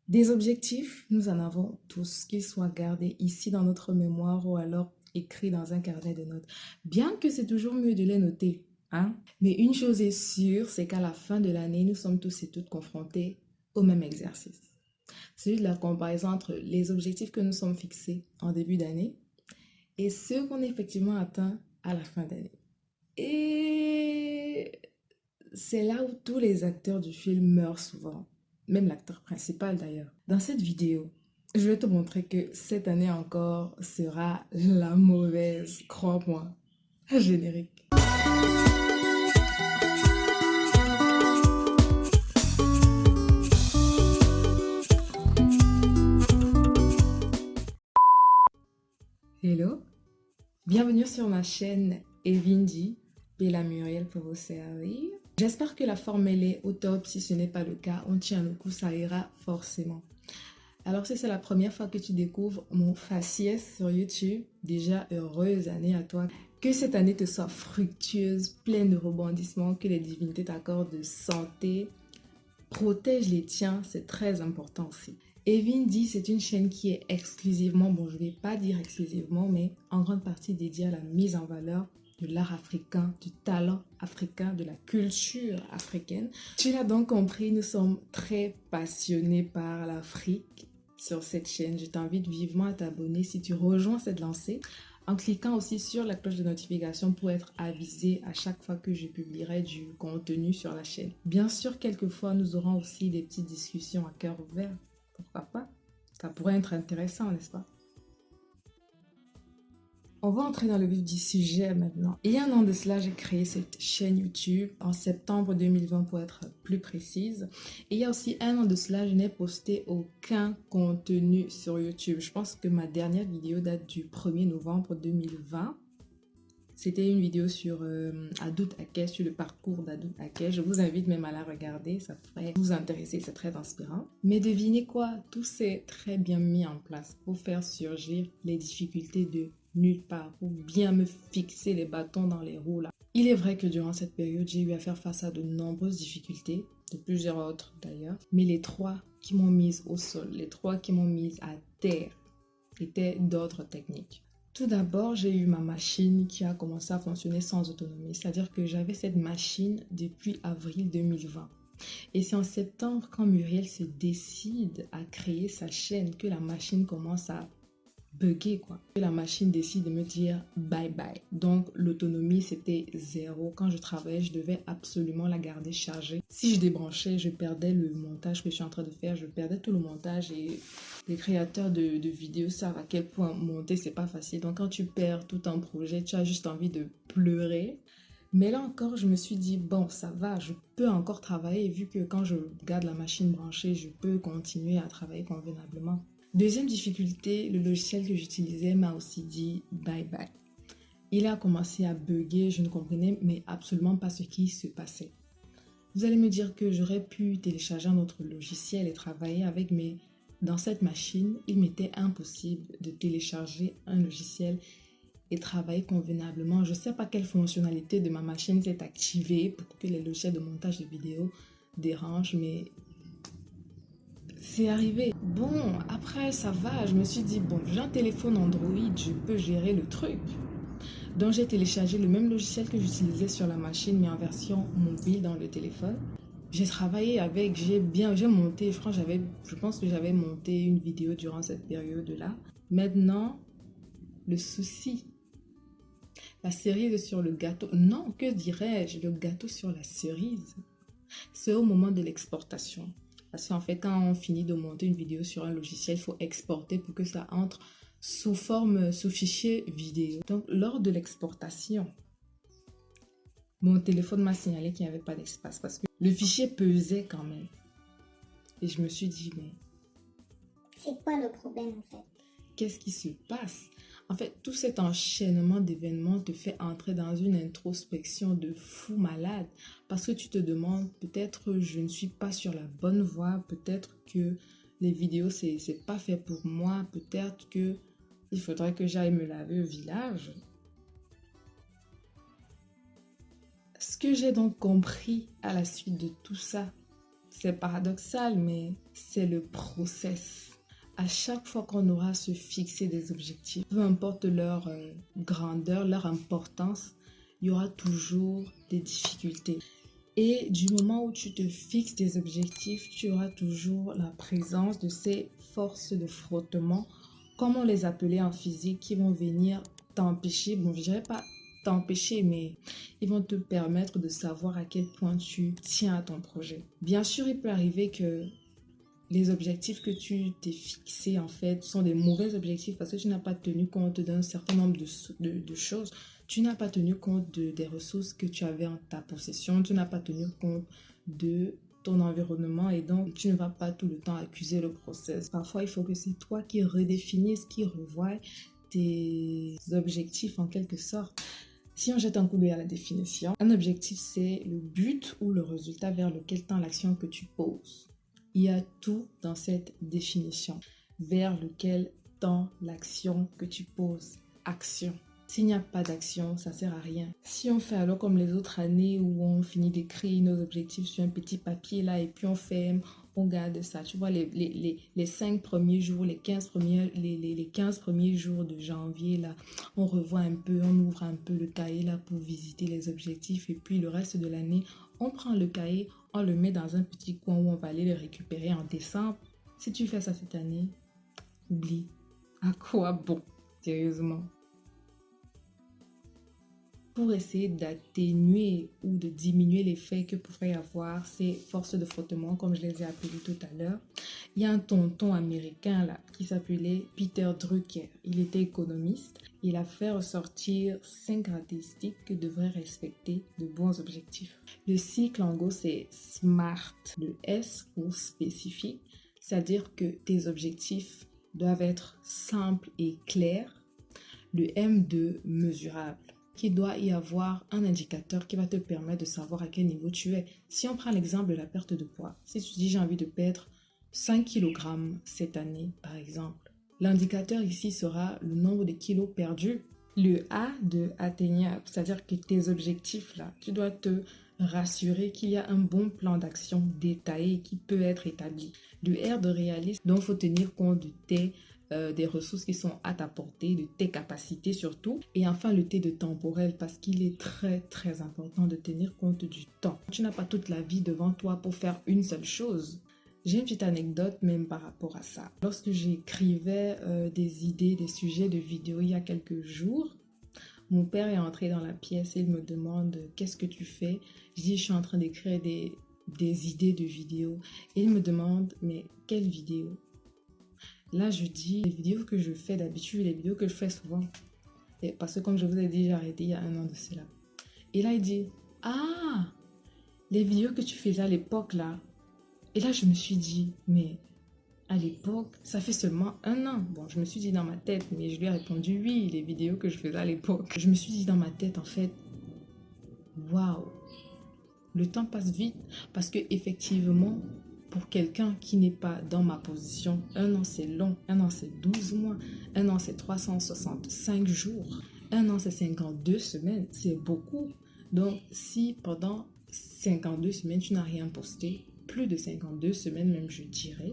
Des objectifs, nous en avons tous, qu'ils soient gardés ici dans notre mémoire ou alors écrits dans un carnet de notes. Bien que c'est toujours mieux de les noter, hein. Mais une chose est sûre, c'est qu'à la fin de l'année, nous sommes tous et toutes confrontés au même exercice. Celui de la comparaison entre les objectifs que nous sommes fixés en début d'année et ceux qu'on a effectivement atteints à la fin d'année. Et c'est là où tous les acteurs du film meurent souvent, même l'acteur principal d'ailleurs. Dans cette vidéo, je vais te montrer que cette année encore sera la mauvaise, crois-moi. Générique. Hello, bienvenue sur ma chaîne Evindi, Bella Muriel pour vous servir. J'espère que la forme elle est au top. Si ce n'est pas le cas, on tient le coup, ça ira forcément. Alors si c'est la première fois que tu découvres mon faciès sur YouTube, déjà heureuse année à toi. Que cette année te soit fructueuse, pleine de rebondissements, que les divinités t'accordent de santé. Protège les tiens, c'est très important aussi. Evindi, c'est une chaîne qui est exclusivement, bon je ne vais pas dire exclusivement, mais en grande partie dédiée à la mise en valeur de l'art africain, du talent africain, de la culture africaine. Tu l'as donc compris, nous sommes très passionnés par l'Afrique sur cette chaîne. Je t'invite vivement à t'abonner si tu rejoins cette lancée en cliquant aussi sur la cloche de notification pour être avisé à chaque fois que je publierai du contenu sur la chaîne. Bien sûr, quelquefois, nous aurons aussi des petites discussions à cœur ouvert. Pourquoi pas? Ça pourrait être intéressant, n'est-ce pas? On va entrer dans le vif du sujet maintenant. Il y a un an de cela, j'ai créé cette chaîne YouTube en septembre 2020 pour être plus précise. Et il y a aussi un an de cela, je n'ai posté aucun contenu sur YouTube. Je pense que ma dernière vidéo date du 1er novembre 2020. C'était une vidéo sur Adout Akech, sur le parcours d'Adout Akech. Je vous invite même à la regarder, ça pourrait vous intéresser, c'est très inspirant. Mais devinez quoi, tout s'est très bien mis en place pour faire surgir les difficultés de nulle part, pour bien me fixer les bâtons dans les roues là. Il est vrai que durant cette période, j'ai eu à faire face à de nombreuses difficultés, de plusieurs autres d'ailleurs, mais les trois qui m'ont mise au sol, les trois qui m'ont mise à terre, étaient d'ordre technique. Tout d'abord, j'ai eu ma machine qui a commencé à fonctionner sans autonomie, c'est-à-dire que j'avais cette machine depuis avril 2020. Et c'est en septembre, quand Muriel se décide à créer sa chaîne, que la machine commence à bugger, quoi. Que la machine décide de me dire bye bye. Donc l'autonomie c'était zéro. Quand je travaillais, je devais absolument la garder chargée. Si je débranchais, je perdais le montage que je suis en train de faire. Je perdais tout le montage et les créateurs de vidéos savent à quel point monter c'est pas facile. Donc quand tu perds tout un projet, tu as juste envie de pleurer. Mais là encore, je me suis dit, bon, ça va, je peux encore travailler vu que quand je garde la machine branchée, je peux continuer à travailler convenablement. Deuxième difficulté, le logiciel que j'utilisais m'a aussi dit bye bye. Il a commencé à bugger, je ne comprenais mais absolument pas ce qui se passait. Vous allez me dire que j'aurais pu télécharger un autre logiciel et travailler avec, mais dans cette machine, il m'était impossible de télécharger un logiciel et travailler convenablement. Je ne sais pas quelle fonctionnalité de ma machine s'est activée pour que les logiciels de montage de vidéos dérangent, mais c'est arrivé. Bon, après, ça va. Je me suis dit, bon, j'ai un téléphone Android, je peux gérer le truc. Donc, j'ai téléchargé le même logiciel que j'utilisais sur la machine, mais en version mobile dans le téléphone. J'ai travaillé avec, j'ai monté, je pense que j'avais monté une vidéo durant cette période-là. Maintenant, le souci, la cerise sur le gâteau, non, que dirais-je, le gâteau sur la cerise, c'est au moment de l'exportation. Parce qu'en fait, quand on finit de monter une vidéo sur un logiciel, il faut exporter pour que ça entre sous fichier vidéo. Donc, lors de l'exportation, mon téléphone m'a signalé qu'il n'y avait pas d'espace parce que le fichier pesait quand même. Et je me suis dit, mais C'est quoi le problème en fait? qu'est-ce qui se passe? En fait, tout cet enchaînement d'événements te fait entrer dans une introspection de fou malade parce que tu te demandes, peut-être je ne suis pas sur la bonne voie, peut-être que les vidéos, c'est pas fait pour moi, peut-être que il faudrait que j'aille me laver au village. Ce que j'ai donc compris à la suite de tout ça, C'est paradoxal, mais c'est le process. À chaque fois qu'on aura à se fixer des objectifs, peu importe leur grandeur, leur importance, il y aura toujours des difficultés. Et du moment où tu te fixes des objectifs, tu auras toujours la présence de ces forces de frottement, comme on les appelait en physique, qui vont venir t'empêcher, bon, je dirais pas t'empêcher, mais ils vont te permettre de savoir à quel point tu tiens à ton projet. Bien sûr, il peut arriver que les objectifs que tu t'es fixés, en fait, sont des mauvais objectifs parce que tu n'as pas tenu compte d'un certain nombre de choses. Tu n'as pas tenu compte des ressources que tu avais en ta possession. Tu n'as pas tenu compte de ton environnement et donc tu ne vas pas tout le temps accuser le process. Parfois, il faut que c'est toi qui redéfinisses, qui revoie tes objectifs en quelque sorte. Si on jette un coup d'œil à la définition, un objectif, c'est le but ou le résultat vers lequel tend l'action que tu poses. Il y a tout dans cette définition, vers lequel tend l'action que tu poses. Action. S'il n'y a pas d'action, ça ne sert à rien. Si on fait alors comme les autres années où on finit d'écrire nos objectifs sur un petit papier là et puis on ferme, on garde ça. Tu vois, les 5 premiers jours, les 15 premiers jours de janvier là, on revoit un peu, on ouvre un peu le cahier là pour visiter les objectifs et puis le reste de l'année, on prend le cahier, on le met dans un petit coin où on va aller le récupérer en décembre. Si tu fais ça cette année, oublie. À quoi bon? Sérieusement. Pour essayer d'atténuer ou de diminuer l'effet que pourrait y avoir ces forces de frottement, comme je les ai appelées tout à l'heure, il y a un tonton américain là qui s'appelait Peter Drucker. Il était économiste. Il a fait ressortir 5 caractéristiques que devraient respecter de bons objectifs. Le cycle en gros c'est SMART. Le S pour spécifique, c'est-à-dire que tes objectifs doivent être simples et clairs. Le M de mesurable, qu'il doit y avoir un indicateur qui va te permettre de savoir à quel niveau tu es. Si on prend l'exemple de la perte de poids, si tu dis j'ai envie de perdre 5 kg cette année, par exemple, l'indicateur ici sera le nombre de kilos perdus. Le A de atteignable, c'est-à-dire que tes objectifs là, tu dois te rassurer qu'il y a un bon plan d'action détaillé qui peut être établi. Le R de réaliste, donc il faut tenir compte de des ressources qui sont à ta portée, de tes capacités surtout. Et enfin le T de temporel parce qu'il est très très important de tenir compte du temps. Tu n'as pas toute la vie devant toi pour faire une seule chose. J'ai une petite anecdote même par rapport à ça. Lorsque j'écrivais des idées, des sujets de vidéos il y a quelques jours, mon père est entré dans la pièce et il me demande qu'est-ce que tu fais. Je dis je suis en train d'écrire des idées de vidéos. Et il me demande mais quelle vidéo? Là, je dis les vidéos que je fais d'habitude, les vidéos que je fais souvent. Et parce que comme je vous ai dit, j'ai arrêté il y a 1 an de cela. Et là, il dit, ah, les vidéos que tu faisais à l'époque là. Et là, je me suis dit, mais à l'époque, ça fait seulement 1 an. Bon, je me suis dit dans ma tête, mais je lui ai répondu oui, les vidéos que je faisais à l'époque. Je me suis dit dans ma tête, en fait, waouh, le temps passe vite parce que effectivement, pour quelqu'un qui n'est pas dans ma position, 1 an c'est long, 1 an c'est 12 mois, 1 an c'est 365 jours, 1 an c'est 52 semaines, c'est beaucoup. Donc si pendant 52 semaines tu n'as rien posté, plus de 52 semaines même je dirais,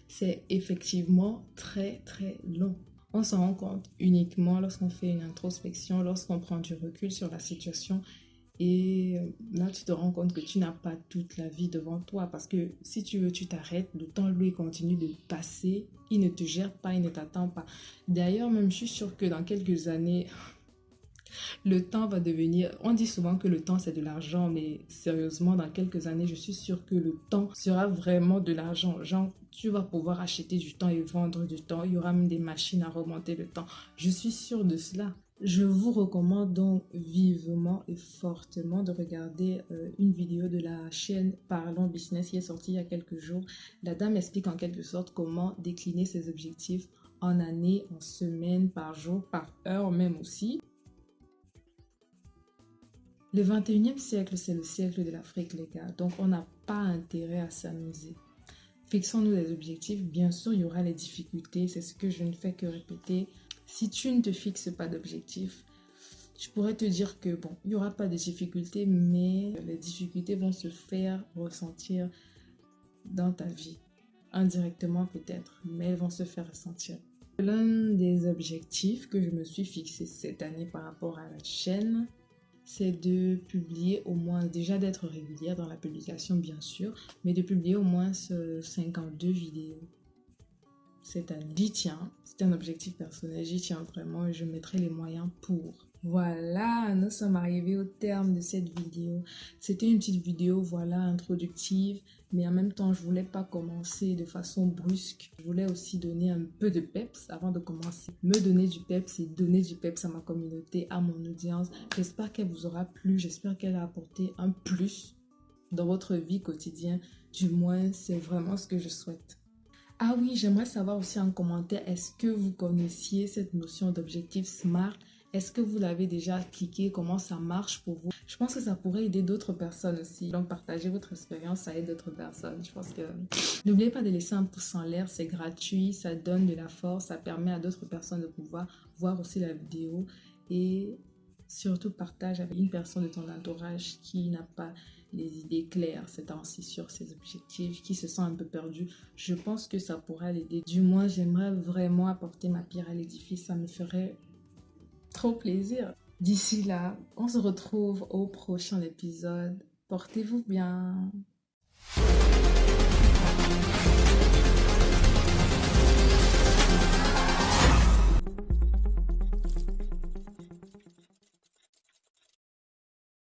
c'est effectivement très très long. On s'en rend compte uniquement lorsqu'on fait une introspection, lorsqu'on prend du recul sur la situation. Et là, tu te rends compte que tu n'as pas toute la vie devant toi parce que si tu veux, tu t'arrêtes, le temps, lui, continue de passer. Il ne te gère pas, il ne t'attend pas. D'ailleurs, même, je suis sûre que dans quelques années, le temps va devenir... On dit souvent que le temps, c'est de l'argent, mais sérieusement, dans quelques années, je suis sûre que le temps sera vraiment de l'argent. Genre, tu vas pouvoir acheter du temps et vendre du temps. Il y aura même des machines à remonter le temps. Je suis sûre de cela. Je vous recommande donc vivement et fortement de regarder une vidéo de la chaîne Parlons Business qui est sortie il y a quelques jours. La dame explique en quelque sorte comment décliner ses objectifs en années, en semaines, par jour, par heure même aussi. Le 21e siècle, c'est le siècle de l'Afrique, les gars. Donc, on n'a pas intérêt à s'amuser. Fixons-nous des objectifs. Bien sûr, il y aura les difficultés. C'est ce que je ne fais que répéter. Si tu ne te fixes pas d'objectif, je pourrais te dire que bon, il n'y aura pas de difficultés, mais les difficultés vont se faire ressentir dans ta vie. Indirectement peut-être, mais elles vont se faire ressentir. L'un des objectifs que je me suis fixé cette année par rapport à la chaîne, c'est de publier au moins, déjà d'être régulière dans la publication bien sûr, mais de publier au moins 52 vidéos cette année. J'y tiens, c'est un objectif personnel, j'y tiens vraiment et je mettrai les moyens pour. Voilà, nous sommes arrivés au terme de cette vidéo. C'était une petite vidéo, voilà, introductive, mais en même temps, je voulais pas commencer de façon brusque. Je voulais aussi donner un peu de peps avant de commencer. Me donner du peps et donner du peps à ma communauté, à mon audience. J'espère qu'elle vous aura plu, j'espère qu'elle a apporté un plus dans votre vie quotidienne. Du moins, c'est vraiment ce que je souhaite. Ah oui, j'aimerais savoir aussi en commentaire, est-ce que vous connaissiez cette notion d'objectif SMART? Est-ce que vous l'avez déjà appliqué? Comment ça marche pour vous? Je pense que ça pourrait aider d'autres personnes aussi. Donc, partagez votre expérience, ça aide d'autres personnes. Je pense que... N'oubliez pas de laisser un pouce en l'air, c'est gratuit, ça donne de la force, ça permet à d'autres personnes de pouvoir voir aussi la vidéo. Et surtout, partage avec une personne de ton entourage qui n'a pas les idées claires ces temps-ci sur ses objectifs, qui se sent un peu perdu. Je pense que ça pourrait l'aider. Du moins, j'aimerais vraiment apporter ma pierre à l'édifice. Ça me ferait trop plaisir. D'ici là, on se retrouve au prochain épisode. Portez-vous bien.